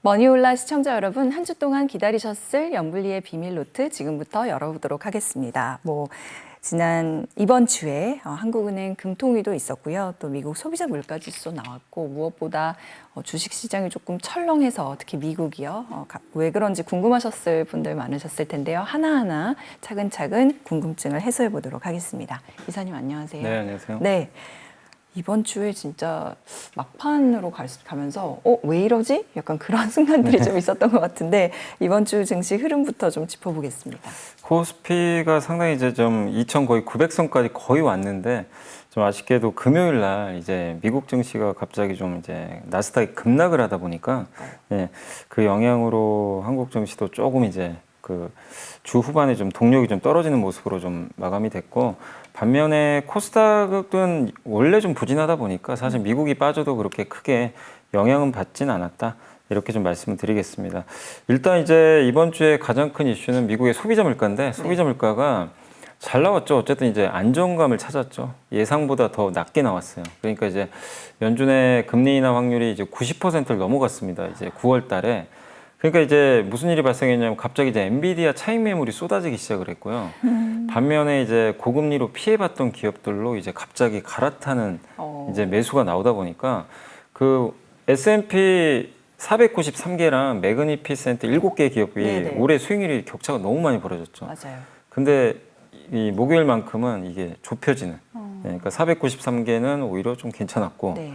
머니올라 시청자 여러분, 한 주 동안 기다리셨을 연불리의 비밀 노트 지금부터 열어보도록 하겠습니다. 지난 이번 주에 한국은행 금통위도 있었고요. 또 미국 소비자 물가지수 나왔고, 무엇보다 주식시장이 조금 철렁해서 특히 미국이요. 왜 그런지 궁금하셨을 분들 많으셨을 텐데요. 하나하나 차근차근 궁금증을 해소해 보도록 하겠습니다. 이사님 안녕하세요. 네, 안녕하세요. 네. 이번 주에 진짜 막판으로 가면서 왜 이러지? 약간 그런 순간들이 좀 있었던 것 같은데 이번 주 증시 흐름부터 좀 짚어보겠습니다. 코스피가 상당히 이제 좀 2천 거의 900선까지 거의 왔는데 좀 아쉽게도 금요일 날 이제 미국 증시가 갑자기 좀 이제 나스닥이 급락을 하다 보니까 예, 그 영향으로 한국 증시도 조금 이제 그 주 후반에 좀 동력이 좀 떨어지는 모습으로 좀 마감이 됐고, 반면에 코스닥은 원래 좀 부진하다 보니까 사실 미국이 빠져도 그렇게 크게 영향은 받진 않았다. 이렇게 좀 말씀을 드리겠습니다. 일단 이제 이번 주에 가장 큰 이슈는 미국의 소비자 물가인데, 소비자 물가가 잘 나왔죠. 어쨌든 이제 안정감을 찾았죠. 예상보다 더 낮게 나왔어요. 그러니까 이제 연준의 금리 인하 확률이 이제 90%를 넘어갔습니다. 이제 9월 달에. 그러니까 이제 무슨 일이 발생했냐면 갑자기 이제 엔비디아 차익 매물이 쏟아지기 시작을 했고요. 반면에 이제 고금리로 피해봤던 기업들로 이제 갑자기 갈아타는 이제 매수가 나오다 보니까 그 S&P 493개랑 매그니피센트 7개 기업이 네네. 올해 수익률이 격차가 너무 많이 벌어졌죠. 맞아요. 근데 이 목요일만큼은 이게 좁혀지는. 그러니까 493개는 오히려 좀 괜찮았고 네.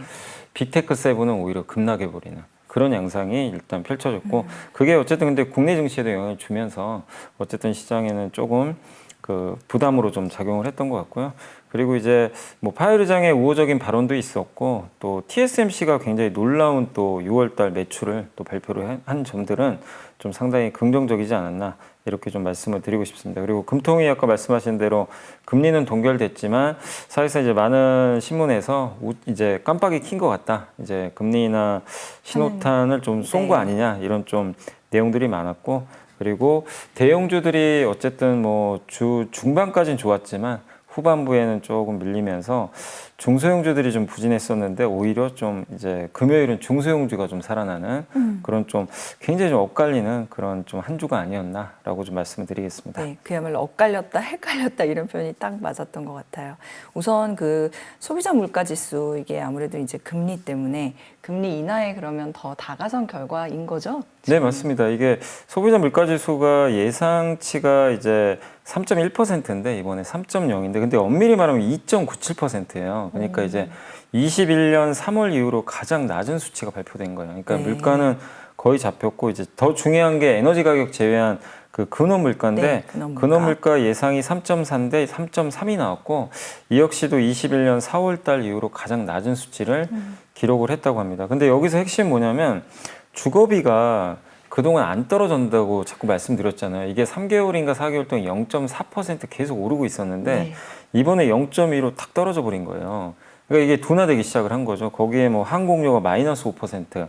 빅테크 세븐은 오히려 급락해버리는 그런 양상이 일단 펼쳐졌고, 그게 어쨌든 근데 국내 증시에도 영향을 주면서 어쨌든 시장에는 조금 그 부담으로 좀 작용을 했던 것 같고요. 그리고 이제 뭐 파월 의장의 우호적인 발언도 있었고, 또 TSMC가 굉장히 놀라운 또 6월달 매출을 또 발표를 한 점들은 좀 상당히 긍정적이지 않았나, 이렇게 좀 말씀을 드리고 싶습니다. 그리고 금통위 아까 말씀하신 대로 금리는 동결됐지만 사실상 이제 많은 신문에서 이제 깜빡이 킨 것 같다. 이제 금리 인하 신호탄을 좀 쏜 거 아니냐, 이런 좀 내용들이 많았고, 그리고 대형주들이 어쨌든 뭐 주 중반까지는 좋았지만 후반부에는 조금 밀리면서 중소형주들이 좀 부진했었는데, 오히려 좀 이제 금요일은 중소형주가 좀 살아나는 그런 좀 굉장히 좀 엇갈리는 그런 좀 한 주가 아니었나라고 좀 말씀을 드리겠습니다. 네, 그야말로 엇갈렸다, 헷갈렸다 이런 표현이 딱 맞았던 것 같아요. 우선 그 소비자 물가 지수, 이게 아무래도 이제 금리 때문에 금리 인하에 그러면 더 다가선 결과인 거죠? 네, 맞습니다. 이게 소비자 물가 지수가 예상치가 이제 3.1%인데 이번에 3.0인데, 근데 엄밀히 말하면 2.97%예요. 그러니까 이제 21년 3월 이후로 가장 낮은 수치가 발표된 거예요. 그러니까 네. 물가는 거의 잡혔고, 이제 더 중요한 게 에너지 가격 제외한 그 근원 물가인데, 네, 근원 물가 예상이 3.4인데 3.3이 나왔고, 이 역시도 21년 4월 달 이후로 가장 낮은 수치를 기록을 했다고 합니다. 근데 여기서 핵심이 뭐냐면 주거비가 그동안 안 떨어진다고 자꾸 말씀드렸잖아요. 이게 3개월인가 4개월 동안 0.4% 계속 오르고 있었는데 네. 이번에 0.2로 탁 떨어져 버린 거예요. 그러니까 이게 둔화되기 시작을 한 거죠. 거기에 뭐 항공료가 마이너스 5%,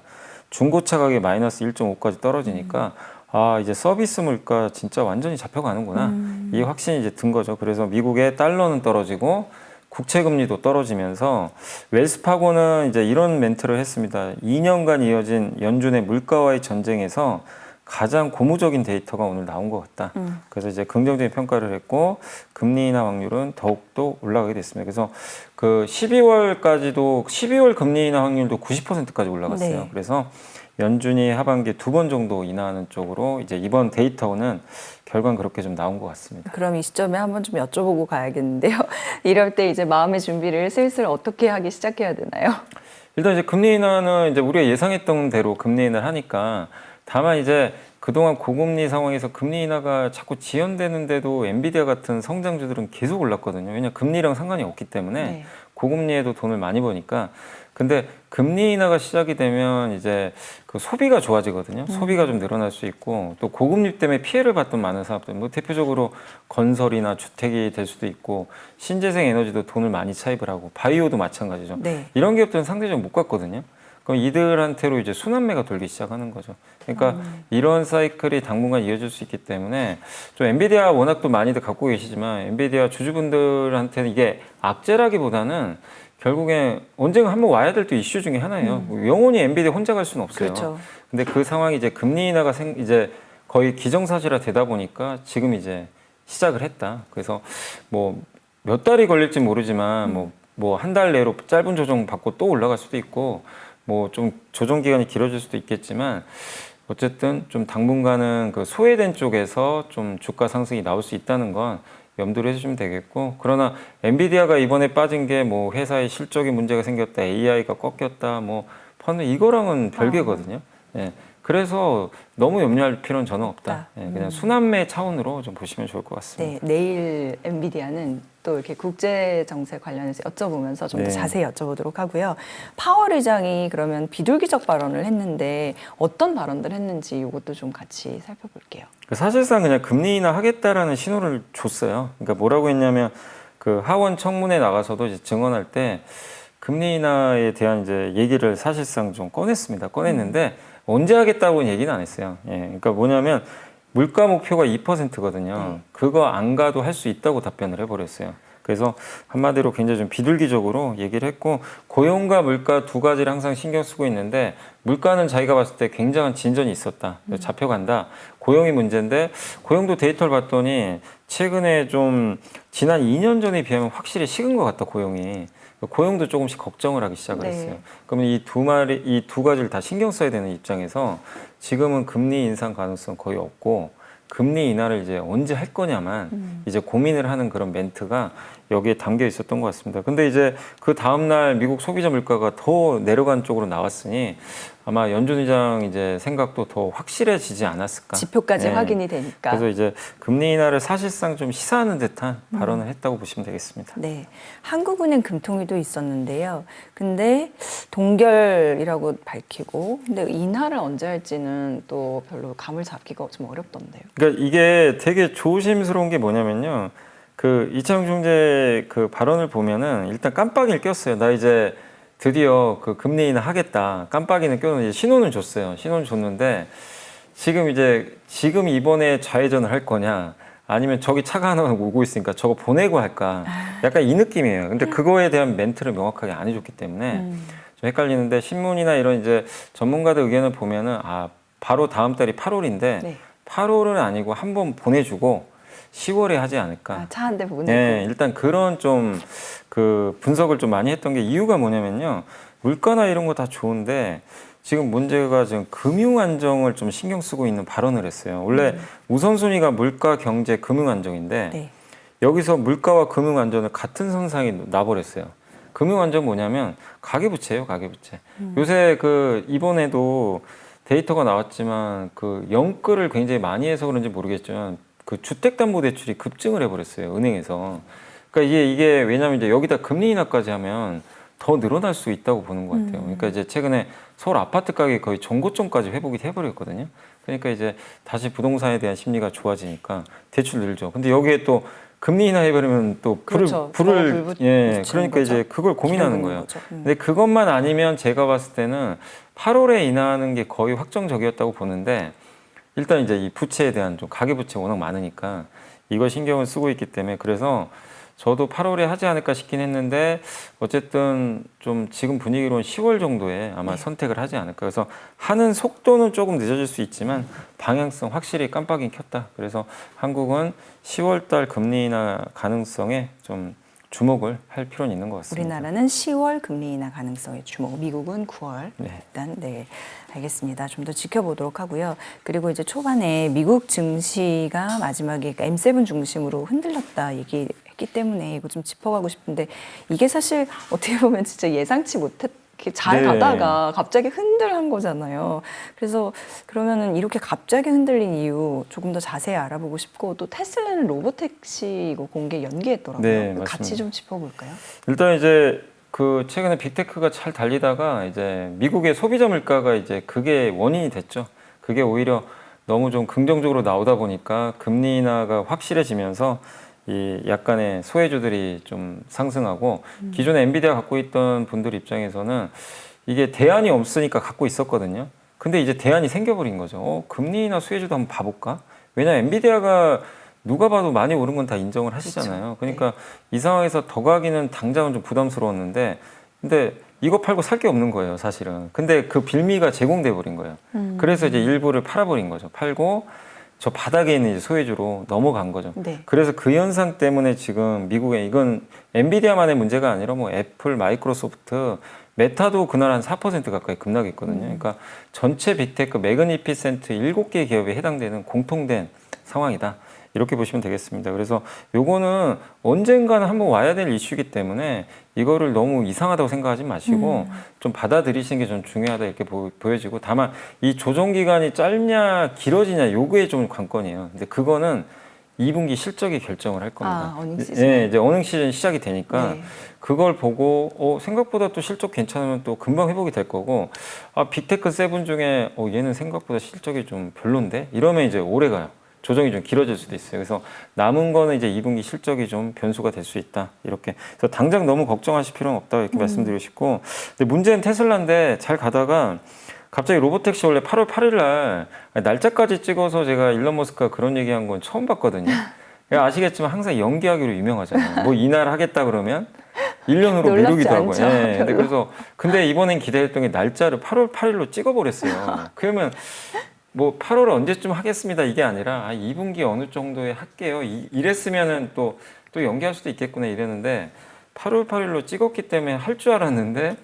중고차 가격이 마이너스 1.5까지 떨어지니까 아, 이제 서비스 물가 진짜 완전히 잡혀가는구나. 이 확신이 이제 든 거죠. 그래서 미국의 달러는 떨어지고 국채금리도 떨어지면서 웰스파고는 이제 이런 멘트를 했습니다. 2년간 이어진 연준의 물가와의 전쟁에서 가장 고무적인 데이터가 오늘 나온 것 같다. 그래서 이제 긍정적인 평가를 했고, 금리 인하 확률은 더욱더 올라가게 됐습니다. 그래서 그 12월 금리 인하 확률도 90%까지 올라갔어요. 네. 그래서 연준이 하반기에 2번 정도 인하하는 쪽으로 이제 이번 데이터는 결과는 그렇게 좀 나온 것 같습니다. 그럼 이 시점에 한번 좀 여쭤보고 가야겠는데요. 이럴 때 이제 마음의 준비를 슬슬 어떻게 하기 시작해야 되나요? 일단 이제 금리 인하는 이제 우리가 예상했던 대로 금리 인하를 하니까, 다만 이제 그동안 고금리 상황에서 금리 인하가 자꾸 지연되는데도 엔비디아 같은 성장주들은 계속 올랐거든요. 왜냐하면 금리랑 상관이 없기 때문에 네. 고금리에도 돈을 많이 버니까. 근데 금리 인하가 시작이 되면 이제 그 소비가 좋아지거든요. 소비가 좀 늘어날 수 있고, 또 고금리 때문에 피해를 봤던 많은 사업들, 뭐 대표적으로 건설이나 주택이 될 수도 있고, 신재생 에너지도 돈을 많이 차입을 하고, 바이오도 마찬가지죠. 네. 이런 기업들은 상대적으로 못 갔거든요. 그럼 이들한테로 이제 순환매가 돌기 시작하는 거죠. 그러니까 이런 사이클이 당분간 이어질 수 있기 때문에 좀 엔비디아 워낙 또 많이들 갖고 계시지만 엔비디아 주주분들한테는 이게 악재라기보다는 결국에 언젠가 한번 와야 될 또 이슈 중에 하나예요. 뭐 영원히 엔비디아 혼자 갈 수는 없어요. 그렇죠. 근데 그 상황이 이제 금리 인하가 이제 거의 기정사실화 되다 보니까 지금 이제 시작을 했다. 그래서 뭐 몇 달이 걸릴지 모르지만 뭐 한 달 내로 짧은 조정 받고 또 올라갈 수도 있고 뭐 좀 조정 기간이 길어질 수도 있겠지만 어쨌든 좀 당분간은 그 소외된 쪽에서 좀 주가 상승이 나올 수 있다는 건 염두를 해주시면 되겠고, 그러나 엔비디아가 이번에 빠진 게 뭐 회사의 실적에 문제가 생겼다, AI가 꺾였다, 뭐 펀드 이거랑은 별개거든요. 예. 그래서 너무 염려할 필요는 저는 없다. 예, 그냥 순환매 차원으로 좀 보시면 좋을 것 같습니다. 네, 내일 엔비디아는 또 이렇게 국제 정세 관련해서 여쭤보면서 좀 더 네. 자세히 여쭤보도록 하고요. 파월 의장이 그러면 비둘기적 발언을 했는데 어떤 발언들 했는지 이것도 좀 같이 살펴볼게요. 사실상 그냥 금리 인하 하겠다라는 신호를 줬어요. 그러니까 뭐라고 했냐면 그 하원 청문회 나가서도 이제 증언할 때 금리 인하에 대한 이제 얘기를 사실상 좀 꺼냈는데 언제 하겠다고는 얘기는 안 했어요. 예, 그러니까 뭐냐면 물가 목표가 2%거든요. 그거 안 가도 할 수 있다고 답변을 해버렸어요. 그래서 한마디로 굉장히 좀 비둘기적으로 얘기를 했고, 고용과 물가 두 가지를 항상 신경 쓰고 있는데 물가는 자기가 봤을 때 굉장한 진전이 있었다. 잡혀간다. 고용이 문제인데 고용도 데이터를 봤더니 최근에 좀 지난 2년 전에 비하면 확실히 식은 것 같다, 고용이. 고용도 조금씩 걱정을 하기 시작을 했어요. 그러면 이 두 가지를 다 신경 써야 되는 입장에서 지금은 금리 인상 가능성 거의 없고 금리 인하를 이제 언제 할 거냐만 이제 고민을 하는 그런 멘트가 여기에 담겨 있었던 것 같습니다. 근데 이제 그 다음날 미국 소비자 물가가 더 내려간 쪽으로 나왔으니 아마 연준 의장 이제 생각도 더 확실해지지 않았을까. 지표까지 네. 확인이 되니까. 그래서 이제 금리 인하를 사실상 좀 시사하는 듯한 발언을 했다고 보시면 되겠습니다. 네, 한국은행 금통위도 있었는데요. 근데 동결이라고 밝히고, 근데 인하를 언제 할지는 또 별로 감을 잡기가 좀 어렵던데요. 그러니까 이게 되게 조심스러운 게 뭐냐면요. 그 이창용 총재 그 발언을 보면은 일단 깜빡이를 꼈어요. 나 이제 드디어 그 금리 인하 하겠다. 깜빡이는 껴놓은 신호는 줬어요. 신호는 줬는데 지금 이번에 좌회전을 할 거냐, 아니면 저기 차가 하나 오고 있으니까 저거 보내고 할까. 약간 이 느낌이에요. 근데 그거에 대한 멘트를 명확하게 안 해줬기 때문에 좀 헷갈리는데, 신문이나 이런 이제 전문가들 의견을 보면은 바로 다음 달이 8월인데 네. 8월은 아니고 한번 보내주고 10월에 하지 않을까. 차 한 대 보내고. 네, 일단 그런 좀 그 분석을 좀 많이 했던 게, 이유가 뭐냐면요. 물가나 이런 거 다 좋은데 지금 문제가 지금 금융 안정을 좀 신경 쓰고 있는 발언을 했어요. 원래 우선순위가 물가, 경제, 금융 안정인데 네. 여기서 물가와 금융 안정을 같은 선상에 놔버렸어요. 금융 안정 뭐냐면 가계부채예요, 가계부채. 요새 그 이번에도 데이터가 나왔지만 그 영끌을 굉장히 많이 해서 그런지 모르겠지만 그 주택담보대출이 급증을 해버렸어요, 은행에서. 그러니까 이게 왜냐하면 이제 여기다 금리 인하까지 하면 더 늘어날 수 있다고 보는 것 같아요. 그러니까 이제 최근에 서울 아파트 가격이 거의 전고점까지 회복이 돼버렸거든요. 그러니까 이제 다시 부동산에 대한 심리가 좋아지니까 대출 늘죠. 근데 여기에 또 금리 인하 해버리면 또 그렇죠. 예, 그러니까 이제 그걸 고민하는 거예요. 근데 그것만 아니면 제가 봤을 때는 8월에 인하하는 게 거의 확정적이었다고 보는데, 일단 이제 이 부채에 대한 좀 가계부채 워낙 많으니까 이거 신경을 쓰고 있기 때문에, 그래서 저도 8월에 하지 않을까 싶긴 했는데 어쨌든 좀 지금 분위기로는 10월 정도에 아마 선택을 하지 않을까. 그래서 하는 속도는 조금 늦어질 수 있지만 방향성 확실히 깜빡이 켰다. 그래서 한국은 10월 달 금리 인하 가능성에 좀 주목을 할 필요는 있는 것 같습니다. 우리나라는 10월 금리 인하 가능성에 주목, 미국은 9월. 네. 일단 네, 알겠습니다. 좀 더 지켜보도록 하고요. 그리고 이제 초반에 미국 증시가 마지막에 그러니까 M7 중심으로 흔들렸다 얘기했기 때문에 이거 좀 짚어가고 싶은데, 이게 사실 어떻게 보면 진짜 예상치 못했. 이렇게 잘 네. 가다가 갑자기 흔들한 거잖아요. 그래서 그러면은 이렇게 갑자기 흔들린 이유 조금 더 자세히 알아보고 싶고, 또 테슬라는 로보택시 이거 공개 연기했더라고요. 네, 같이 맞습니다. 좀 짚어볼까요? 일단 이제 그 최근에 빅테크가 잘 달리다가 이제 미국의 소비자 물가가 이제 그게 원인이 됐죠. 그게 오히려 너무 좀 긍정적으로 나오다 보니까 금리 인하가 확실해지면서 이 약간의 소외주들이 좀 상승하고, 기존에 엔비디아 갖고 있던 분들 입장에서는 이게 대안이 없으니까 갖고 있었거든요. 근데 이제 대안이 생겨버린 거죠. 금리나 수혜주도 한번 봐볼까? 왜냐 엔비디아가 누가 봐도 많이 오른 건 다 인정을 하시잖아요. 그렇죠. 그러니까 이 상황에서 더 가기는 당장은 좀 부담스러웠는데, 근데 이거 팔고 살 게 없는 거예요, 사실은. 근데 그 빌미가 제공돼 버린 거예요. 그래서 이제 일부를 팔아버린 거죠. 팔고 저 바닥에 있는 이제 소외주로 넘어간 거죠. 네. 그래서 그 현상 때문에 지금 미국에 이건 엔비디아만의 문제가 아니라 뭐 애플, 마이크로소프트, 메타도 그날 한 4% 가까이 급락했거든요. 그러니까 전체 빅테크 매그니피센트 7개 기업에 해당되는 공통된 상황이다. 이렇게 보시면 되겠습니다. 그래서 요거는 언젠가는 한번 와야 될 이슈이기 때문에 이거를 너무 이상하다고 생각하지 마시고 좀 받아들이시는 게 좀 중요하다 이렇게 보여지고, 다만 이 조정 기간이 짧냐 길어지냐 요거에 좀 관건이에요. 근데 그거는 2분기 실적이 결정을 할 겁니다. 어닝 시즌. 네, 이제 어닝 시즌 시작이 되니까 네. 그걸 보고 생각보다 또 실적 괜찮으면 또 금방 회복이 될 거고, 빅테크 세븐 중에 얘는 생각보다 실적이 좀 별론데 이러면 이제 오래 가요. 조정이 좀 길어질 수도 있어요. 그래서 남은 거는 이제 2분기 실적이 좀 변수가 될 수 있다. 이렇게. 그래서 당장 너무 걱정하실 필요는 없다. 이렇게 말씀드리고 싶고. 근데 문제는 테슬라인데 잘 가다가 갑자기 로보택시 원래 8월 8일 날 날짜까지 찍어서 제가 일론 머스크가 그런 얘기한 건 처음 봤거든요. 아시겠지만 항상 연기하기로 유명하잖아요. 뭐 이날 하겠다 그러면 1년으로 미루기도 하고. 않죠, 예. 근데 이번엔 기대했던 게 날짜를 8월 8일로 찍어버렸어요. 그러면 뭐 8월 언제쯤 하겠습니다 이게 아니라 2분기 어느 정도에 할게요 이랬으면은 또 연기할 수도 있겠구나 이랬는데 8월 8일로 찍었기 때문에 할 줄 알았는데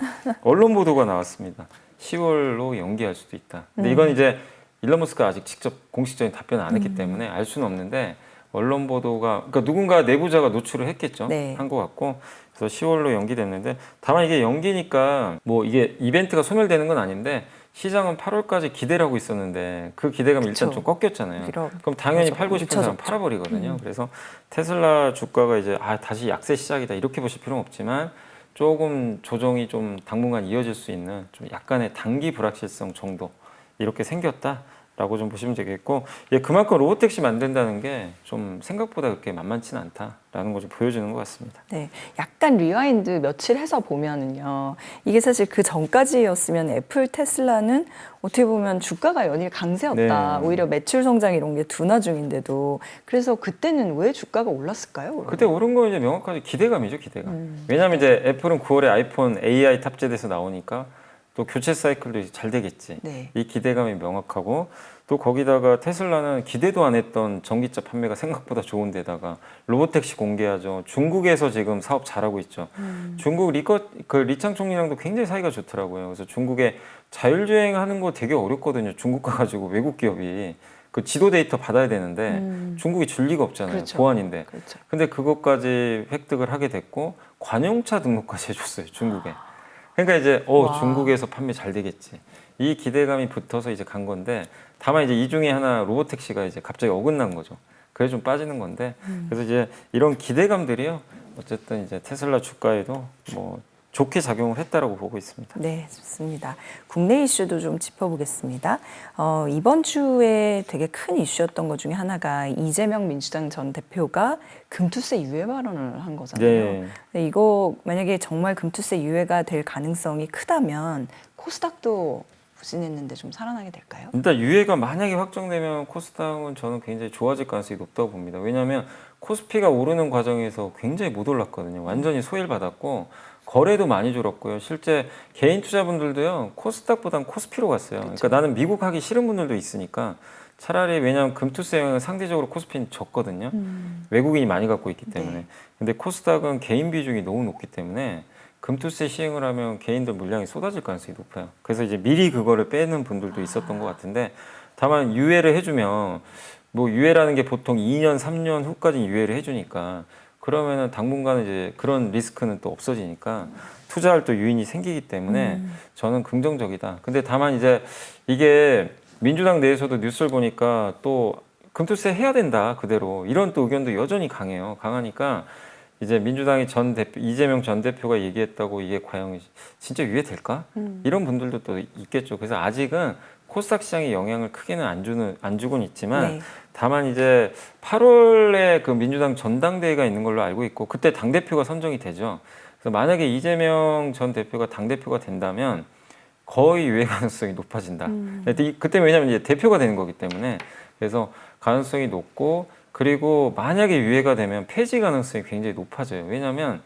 언론 보도가 나왔습니다. 10월로 연기할 수도 있다. 근데 이건 이제 일론 머스크가 아직 직접 공식적인 답변을 안 했기 때문에 알 수는 없는데 언론 보도가, 그러니까 누군가 내부자가 노출을 했겠죠. 네. 한 것 같고. 그래서 10월로 연기됐는데, 다만 이게 연기니까 뭐 이게 이벤트가 소멸되는 건 아닌데 시장은 8월까지 기대를 하고 있었는데 그 기대감이 일단 좀 꺾였잖아요. 그럼 당연히 팔고 싶은 사람 팔아버리거든요. 그래서 테슬라 주가가 이제 다시 약세 시작이다 이렇게 보실 필요는 없지만 조금 조정이 좀 당분간 이어질 수 있는 좀 약간의 단기 불확실성 정도 이렇게 생겼다라고 좀 보시면 되겠고, 그만큼 로보택시 만든다는 게 좀 생각보다 그렇게 만만치는 않다라는 걸 좀 보여주는 것 같습니다. 네, 약간 리와인드 며칠 해서 보면은요, 이게 사실 그 전까지였으면 애플, 테슬라는 어떻게 보면 주가가 연일 강세였다. 네. 오히려 매출 성장 이런 게 둔화 중인데도, 그래서 그때는 왜 주가가 올랐을까요? 그러면? 그때 오른 건 이제 명확하게 기대감이죠, 기대감. 왜냐하면 이제 애플은 9월에 아이폰 AI 탑재돼서 나오니까 또 교체 사이클도 잘 되겠지. 네. 이 기대감이 명확하고, 또 거기다가 테슬라는 기대도 안 했던 전기차 판매가 생각보다 좋은데다가 로보택시 공개하죠. 중국에서 지금 사업 잘하고 있죠. 중국 리창 총리랑도 굉장히 사이가 좋더라고요. 그래서 중국에 자율주행하는 거 되게 어렵거든요. 중국 가가지고 외국 기업이 그 지도 데이터 받아야 되는데 중국이 줄 리가 없잖아요. 그렇죠. 보안인데. 그렇죠. 근데 그것까지 획득을 하게 됐고 관용차 등록까지 해줬어요. 중국에. 그러니까 이제 중국에서 판매 잘 되겠지. 이 기대감이 붙어서 이제 간 건데, 다만 이제 이 중에 하나 로보택시가 이제 갑자기 어긋난 거죠. 그래서 좀 빠지는 건데, 그래서 이제 이런 기대감들이요. 어쨌든 이제 테슬라 주가에도 뭐 좋게 작용을 했다라고 보고 있습니다. 네, 좋습니다. 국내 이슈도 좀 짚어보겠습니다. 이번 주에 되게 큰 이슈였던 것 중에 하나가 이재명 민주당 전 대표가 금투세 유예 발언을 한 거잖아요. 네. 근데 이거 만약에 정말 금투세 유예가 될 가능성이 크다면 코스닥도 부진했는데 좀 살아나게 될까요? 일단 유예가 만약에 확정되면 코스닥은 저는 굉장히 좋아질 가능성이 높다고 봅니다. 왜냐하면 코스피가 오르는 과정에서 굉장히 못 올랐거든요. 완전히 소외받았고 거래도 많이 줄었고요. 실제 개인 투자분들도요, 코스닥보다는 코스피로 갔어요. 그러니까 나는 미국 하기 싫은 분들도 있으니까 차라리, 왜냐하면 금투세 영향은 상대적으로 코스피는 적거든요. 외국인이 많이 갖고 있기 때문에. 네. 근데 코스닥은 개인 비중이 너무 높기 때문에 금투세 시행을 하면 개인들 물량이 쏟아질 가능성이 높아요. 그래서 이제 미리 그거를 빼는 분들도 있었던 것 같은데, 다만 유예를 해주면, 뭐 유예라는 게 보통 2년, 3년 후까지 유예를 해주니까 그러면은 당분간은 이제 그런 리스크는 또 없어지니까 투자할 또 유인이 생기기 때문에 저는 긍정적이다. 근데 다만 이제 이게 민주당 내에서도 뉴스를 보니까 또 금투세 해야 된다 그대로 이런 또 의견도 여전히 강해요. 강하니까 이제 민주당의 이재명 전 대표가 얘기했다고 이게 과연 진짜 유예될까? 이런 분들도 또 있겠죠. 그래서 아직은 코스닥 시장에 영향을 크게는 안 주고는 있지만, 네. 다만 이제 8월에 그 민주당 전당대회가 있는 걸로 알고 있고 그때 당대표가 선정이 되죠. 그래서 만약에 이재명 전 대표가 당대표가 된다면 거의 유예 가능성이 높아진다. 그때 왜냐하면 이제 대표가 되는 거기 때문에 그래서 가능성이 높고 그리고 만약에 유예가 되면 폐지 가능성이 굉장히 높아져요. 왜냐하면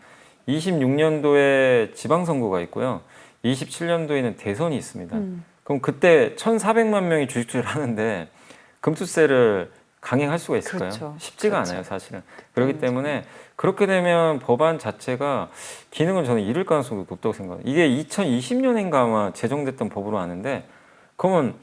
26년도에 지방선거가 있고요. 27년도에는 대선이 있습니다. 그럼 그때 1,400만 명이 주식 투자를 하는데 금투세를 강행할 수가 있을까요? 그렇죠. 쉽지가 그렇죠. 않아요, 사실은. 그렇기 때문에 그렇게 되면 법안 자체가 기능을 저는 잃을 가능성도 높다고 생각해요. 이게 2020년인가 아마 제정됐던 법으로 아는데 그러면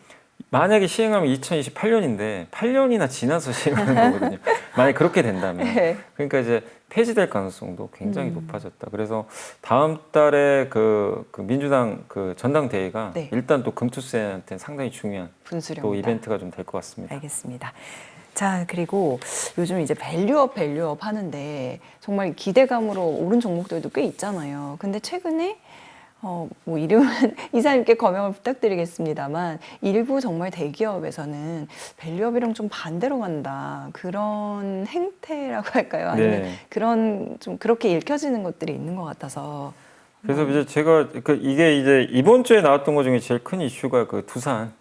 만약에 시행하면 2028년인데 8년이나 지나서 시행하는 거거든요. 만약에 그렇게 된다면. 네. 그러니까 이제 폐지될 가능성도 굉장히 높아졌다. 그래서 다음 달에 그 민주당 그 전당대회가 네. 일단 또 금투세한테 상당히 중요한 분수령이다. 또 이벤트가 좀 될 것 같습니다. 알겠습니다. 자, 그리고 요즘 이제 밸류업 하는데 정말 기대감으로 오른 종목들도 꽤 있잖아요. 근데 최근에 뭐 이름은 이사님께 거명을 부탁드리겠습니다만 일부 정말 대기업에서는 밸류업이랑 좀 반대로 간다 그런 행태라고 할까요? 아니면 네. 그런 좀 그렇게 읽혀지는 것들이 있는 것 같아서 그래서 이제 제가 이게 이제 이번 주에 나왔던 것 중에 제일 큰 이슈가 그 두산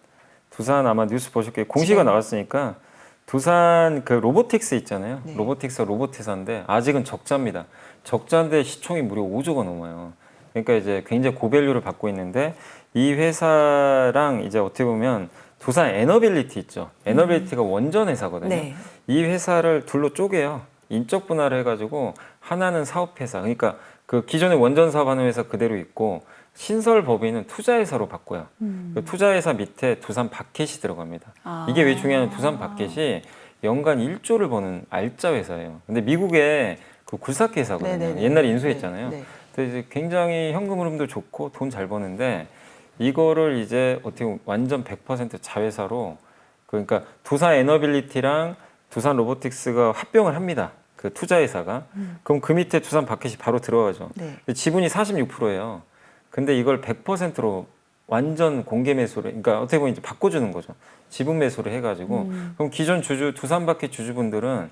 아마 뉴스 보셨겠어요. 공시가 네. 나왔으니까 두산 그 로보틱스 있잖아요. 네. 로보틱스 로봇회사인데 아직은 적자입니다. 적자인데 시총이 무려 5조가 넘어요. 그러니까 이제 굉장히 고밸류를 받고 있는데 이 회사랑 이제 어떻게 보면 두산 에너빌리티 있죠. 에너빌리티가 원전 회사거든요. 네. 이 회사를 둘로 쪼개요. 인적 분할을 해가지고 하나는 사업회사. 그러니까 그 기존에 원전 사업하는 회사 그대로 있고 신설 법인은 투자회사로 바꿔요. 그 투자회사 밑에 두산 바켓이 들어갑니다. 이게 왜 중요하냐면 두산 바켓이 연간 1조를 버는 알짜 회사예요. 근데 미국의 그 굴삭기 회사거든요. 네네네. 옛날에 인수했잖아요. 네. 그래서 이제 굉장히 현금 흐름도 좋고 돈 잘 버는데 이거를 이제 어떻게 보면 완전 100% 자회사로 그러니까 두산 에너빌리티랑 두산 로보틱스가 합병을 합니다. 그 투자회사가. 그럼 그 밑에 두산 바켓이 바로 들어가죠. 네. 지분이 46%예요. 근데 이걸 100%로 완전 공개 매수를, 그러니까 어떻게 보면 이제 바꿔주는 거죠. 지분 매수를 해가지고. 그럼 기존 두산 바켓 주주분들은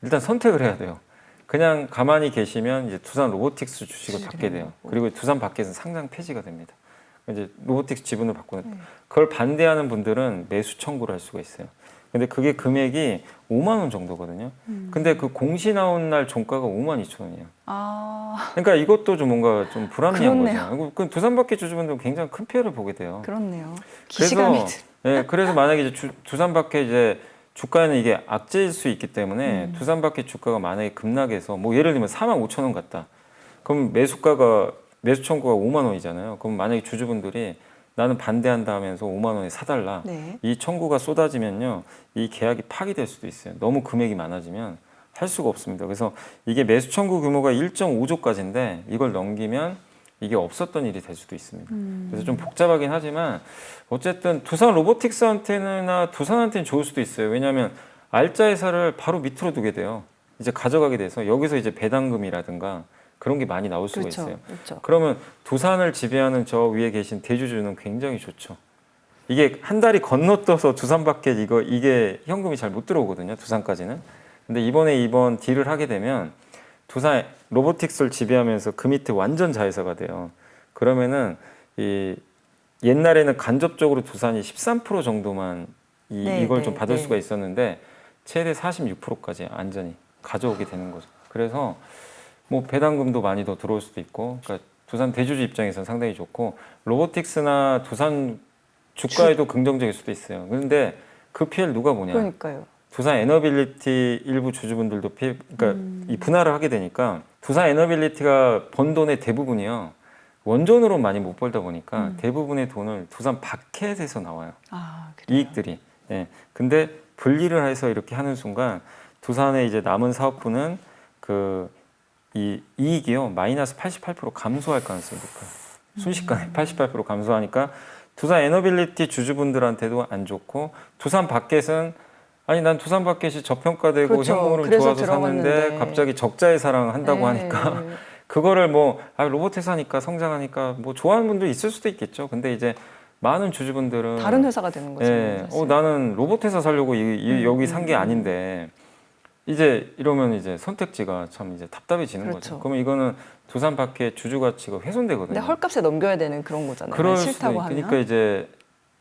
일단 선택을 해야 돼요. 그냥 가만히 계시면 이제 두산 로보틱스 주식을 받게 돼요. 그리고 두산 바켓은 상장 폐지가 됩니다. 이제 로보틱스 지분을 바꾸는. 그걸 반대하는 분들은 매수 청구를 할 수가 있어요. 근데 그게 금액이 5만 원 정도거든요. 근데 그 공시 나온 날 종가가 5만 2천 원이에요. 아, 그러니까 이것도 좀 뭔가 좀 불합리한 그렇네요. 거죠. 그 두산바켓 주주분들은 굉장히 큰 피해를 보게 돼요. 그렇네요. 기시감이 그래서 만약에 이제 두산바켓 이제 주가에는 이게 악재일 수 있기 때문에 두산바켓 주가가 만약에 급락해서 뭐 예를 들면 4만 5천 원 같다. 그럼 매수 청구가 5만 원이잖아요. 그럼 만약에 주주분들이 나는 반대한다 하면서 5만 원에 사달라. 네. 이 청구가 쏟아지면요. 이 계약이 파기될 수도 있어요. 너무 금액이 많아지면 할 수가 없습니다. 그래서 이게 매수 청구 규모가 1.5조까지인데 이걸 넘기면 이게 없었던 일이 될 수도 있습니다. 그래서 좀 복잡하긴 하지만 어쨌든 두산 로보틱스한테나 두산한테는 좋을 수도 있어요. 왜냐하면 알짜 회사를 바로 밑으로 두게 돼요. 이제 가져가게 돼서 여기서 이제 배당금이라든가 그런 게 많이 나올 수가 그렇죠. 있어요. 그렇죠. 그러면 두산을 지배하는 저 위에 계신 대주주는 굉장히 좋죠. 이게 한 달이 건너떠서 두산바켓 이게 현금이 잘 못 들어오거든요. 두산까지는. 근데 이번 딜을 하게 되면 두산 로보틱스를 지배하면서 그 밑에 완전 자회사가 돼요. 그러면은 이 옛날에는 간접적으로 두산이 13% 정도만 이걸 좀 받을 수가 있었는데 최대 46%까지 안전히 가져오게 되는 거죠. 그래서 뭐 배당금도 많이 더 들어올 수도 있고, 그러니까 두산 대주주 입장에서는 상당히 좋고 로보틱스나 두산 주가에도 긍정적일 수도 있어요. 그런데 그 피해를 누가 보냐? 그러니까요. 두산 에너빌리티 일부 주주분들도 그러니까 이 분할을 하게 되니까 두산 에너빌리티가 번 돈의 대부분이요 원전으로 많이 못 벌다 보니까 대부분의 돈을 두산 바켓에서 나와요. 아, 그래요? 이익들이. 예. 근데 분리를 해서 이렇게 하는 순간 두산의 이제 남은 사업부는 그 이 이익이요 마이너스 88% 감소할 가능성이 높아요. 순식간에 88% 감소하니까 두산 에너빌리티 주주분들한테도 안 좋고 두산 바켓은 아니 난 두산 바켓이 저평가되고 그렇죠. 현금으로 그래서 좋아서 들어갔는데. 샀는데 갑자기 적자의 사랑 한다고 네. 하니까 그거를 뭐 로봇 회사니까 성장하니까 뭐 좋아하는 분도 있을 수도 있겠죠. 근데 이제 많은 주주분들은 다른 회사가 되는 거죠. 예, 사실. 나는 로봇 회사 살려고 여기 산 게 아닌데 이제 이러면 이제 선택지가 참 이제 답답해지는 그렇죠. 거죠. 그러면 이거는 두산 밖에 주주 가치가 훼손되거든요. 근데 헐값에 넘겨야 되는 그런 거잖아요. 그럴 싫다고 수도 하면. 그러니까 이제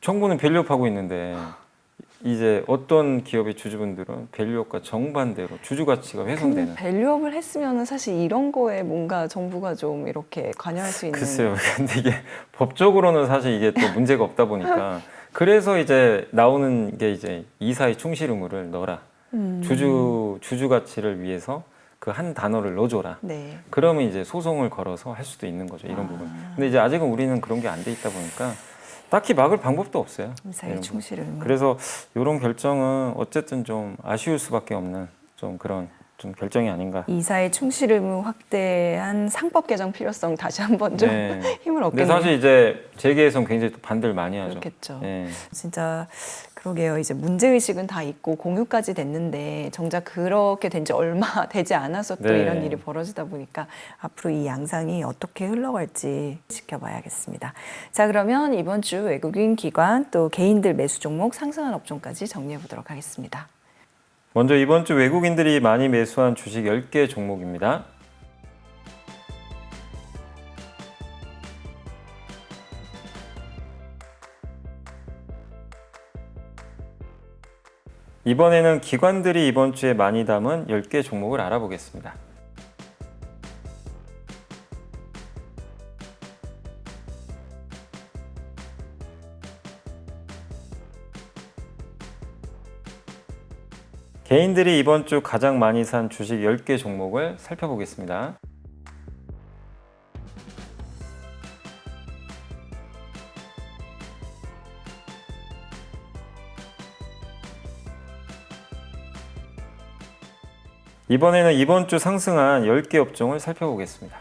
정부는 밸류업하고 있는데 이제 어떤 기업의 주주분들은 밸류업과 정반대로 주주 가치가 훼손되는. 밸류업을 했으면 사실 이런 거에 뭔가 정부가 좀 이렇게 관여할 수 있는. 글쎄요. 근데 이게 법적으로는 사실 이게 또 문제가 없다 보니까 그래서 이제 나오는 게 이제 이사의 충실 의무를 넣어라. 주주 가치를 위해서 그 한 단어를 넣어줘라. 네. 그러면 이제 소송을 걸어서 할 수도 있는 거죠. 이런 부분. 근데 이제 아직은 우리는 그런 게 안 돼 있다 보니까 딱히 막을 방법도 없어요. 이사의 이런 충실 의무. 그래서 이런 결정은 어쨌든 좀 아쉬울 수밖에 없는 좀 그런 좀 결정이 아닌가. 이사의 충실 의무 확대한 상법 개정 필요성 다시 한번 좀 네. 힘을 근데 얻겠네요. 사실 이제 재계에선 굉장히 또 반대를 많이 하죠. 그렇겠죠. 예. 진짜 그러게요. 이제 문제의식은 다 있고 공유까지 됐는데 정작 그렇게 된 지 얼마 되지 않아서 또 네. 이런 일이 벌어지다 보니까 앞으로 이 양상이 어떻게 흘러갈지 지켜봐야겠습니다. 자, 그러면 이번 주 외국인 기관 또 개인들 매수 종목 상승한 업종까지 정리해 보도록 하겠습니다. 먼저 이번 주 외국인들이 많이 매수한 주식 10개 종목입니다. 이번에는 기관들이 이번 주에 많이 담은 10개 종목을 알아보겠습니다. 개인들이 이번 주 가장 많이 산 주식 10개 종목을 살펴보겠습니다. 이번에는 이번 주 상승한 10개 업종을 살펴보겠습니다.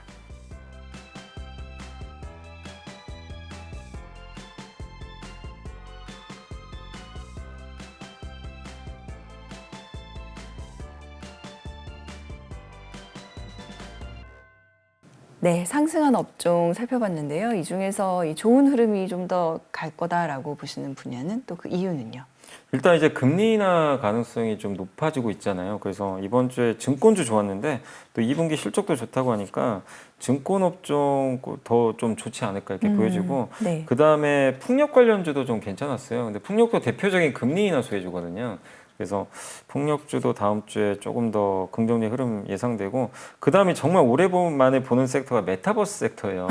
네, 상승한 업종 살펴봤는데요. 이 중에서 이 좋은 흐름이 좀 더 갈 거다라고 보시는 분야는 또 그 이유는요? 일단 이제 금리 인하 가능성이 좀 높아지고 있잖아요. 그래서 이번 주에 증권주 좋았는데 또 2분기 실적도 좋다고 하니까 증권업종 더 좀 좋지 않을까 이렇게 보여지고 네. 그 다음에 풍력 관련주도 좀 괜찮았어요. 근데 풍력도 대표적인 금리 인하 수혜주거든요. 그래서 풍력주도 다음 주에 조금 더 긍정적 흐름 예상되고 그 다음에 정말 오랜만에 보는 섹터가 메타버스 섹터예요.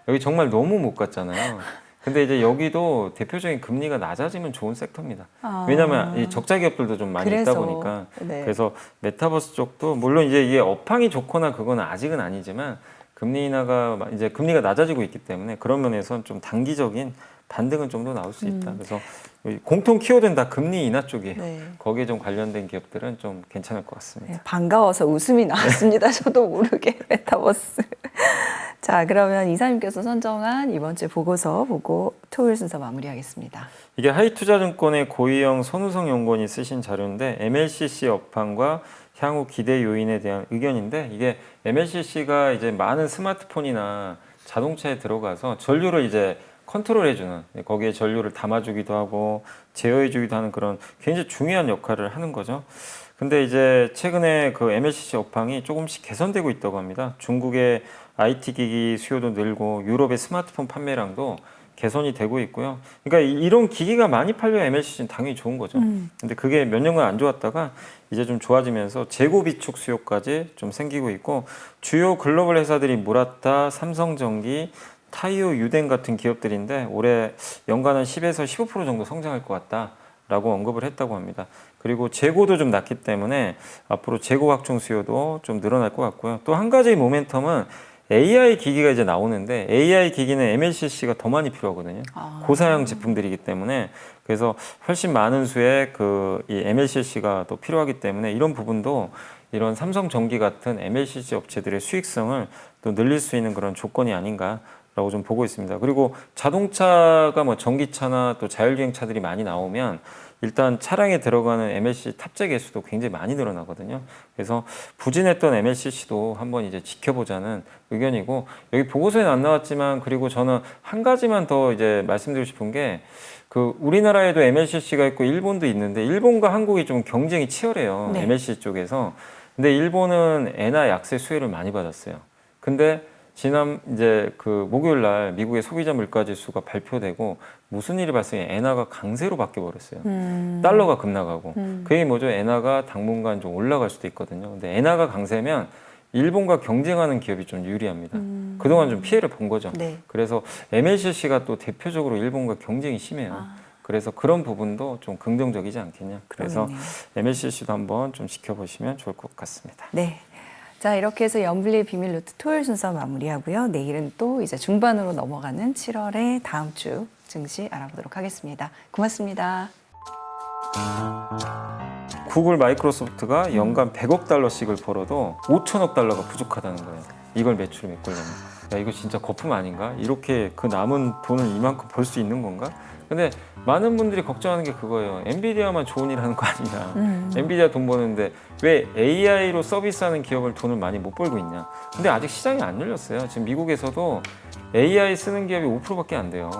여기 정말 너무 못 갔잖아요. 근데 이제 여기도 대표적인 금리가 낮아지면 좋은 섹터입니다. 왜냐하면 이 적자 기업들도 좀 많이 있다 보니까. 네. 그래서 메타버스 쪽도 물론 이제 이게 업황이 좋거나 그건 아직은 아니지만 금리 인하가 이제 금리가 낮아지고 있기 때문에 그런 면에서는 좀 단기적인 반등은 좀 더 나올 수 있다. 그래서 공통 키워드는 다 금리 인하 쪽이에요. 네. 거기에 좀 관련된 기업들은 좀 괜찮을 것 같습니다. 네, 반가워서 웃음이 나왔습니다. 저도 모르게 메타버스. 자, 그러면 이사님께서 선정한 이번 주 보고서 보고 토요일 순서 마무리하겠습니다. 이게 하이투자증권의 고희영 선우성 연구원이 쓰신 자료인데 MLCC 업황과 향후 기대 요인에 대한 의견인데 이게 MLCC가 이제 많은 스마트폰이나 자동차에 들어가서 전류를 이제 컨트롤해주는 거기에 전류를 담아주기도 하고 제어해주기도 하는 그런 굉장히 중요한 역할을 하는 거죠. 근데 이제 최근에 그 MLCC 업황이 조금씩 개선되고 있다고 합니다. 중국의 IT 기기 수요도 늘고 유럽의 스마트폰 판매량도 개선이 되고 있고요. 그러니까 이런 기기가 많이 팔려 MLCC는 당연히 좋은 거죠. 근데 그게 몇 년간 안 좋았다가 이제 좀 좋아지면서 재고 비축 수요까지 좀 생기고 있고 주요 글로벌 회사들이 무라타, 삼성전기, 타이오, 유덴 같은 기업들인데 올해 연간은 10에서 15% 정도 성장할 것 같다라고 언급을 했다고 합니다. 그리고 재고도 좀 낮기 때문에 앞으로 재고 확충 수요도 좀 늘어날 것 같고요. 또 한 가지 모멘텀은 AI 기기가 이제 나오는데 AI 기기는 MLCC가 더 많이 필요하거든요. 고사양 제품들이기 때문에 그래서 훨씬 많은 수의 이 MLCC가 또 필요하기 때문에 이런 부분도 이런 삼성전기 같은 MLCC 업체들의 수익성을 또 늘릴 수 있는 그런 조건이 아닌가 라고 좀 보고 있습니다. 그리고 자동차가 뭐 전기차나 또 자율주행차들이 많이 나오면 일단 차량에 들어가는 MLCC 탑재 개수도 굉장히 많이 늘어나거든요. 그래서 부진했던 MLCC도 한번 이제 지켜보자는 의견이고, 여기 보고서에는 안 나왔지만, 그리고 저는 한 가지만 더 이제 말씀드리고 싶은 게, 그 우리나라에도 MLCC가 있고 일본도 있는데 일본과 한국이 좀 경쟁이 치열해요. 네. MLCC 쪽에서. 근데 일본은 엔화 약세 수혜를 많이 받았어요. 근데 지난 이제 그 목요일 날 미국의 소비자 물가 지수가 발표되고 무슨 일이 발생해? 엔화가 강세로 바뀌어 버렸어요. 달러가 급락하고. 그게 뭐죠? 엔화가 당분간 좀 올라갈 수도 있거든요. 근데 엔화가 강세면 일본과 경쟁하는 기업이 좀 유리합니다. 그동안 좀 피해를 본 거죠. 네. 그래서 MLCC가 또 대표적으로 일본과 경쟁이 심해요. 그래서 그런 부분도 좀 긍정적이지 않겠냐. 그래서 그러네요. MLCC도 한번 좀 지켜보시면 좋을 것 같습니다. 네. 자, 이렇게 해서 연블리의 비밀 노트 토요일 순서 마무리하고요. 내일은 또 이제 중반으로 넘어가는 7월의 다음 주 증시 알아보도록 하겠습니다. 고맙습니다. 구글 마이크로소프트가 연간 100억 달러씩을 벌어도 5천억 달러가 부족하다는 거예요. 이걸 매출을 메꾸려면. 야, 이거 진짜 거품 아닌가? 이렇게 그 남은 돈을 이만큼 벌 수 있는 건가? 근데 많은 분들이 걱정하는 게 그거예요. 엔비디아만 좋은 일 하는 거 아니냐. 엔비디아 돈 버는데 왜 AI로 서비스하는 기업을 돈을 많이 못 벌고 있냐. 근데 아직 시장이 안 열렸어요. 지금 미국에서도 AI 쓰는 기업이 5%밖에 안 돼요.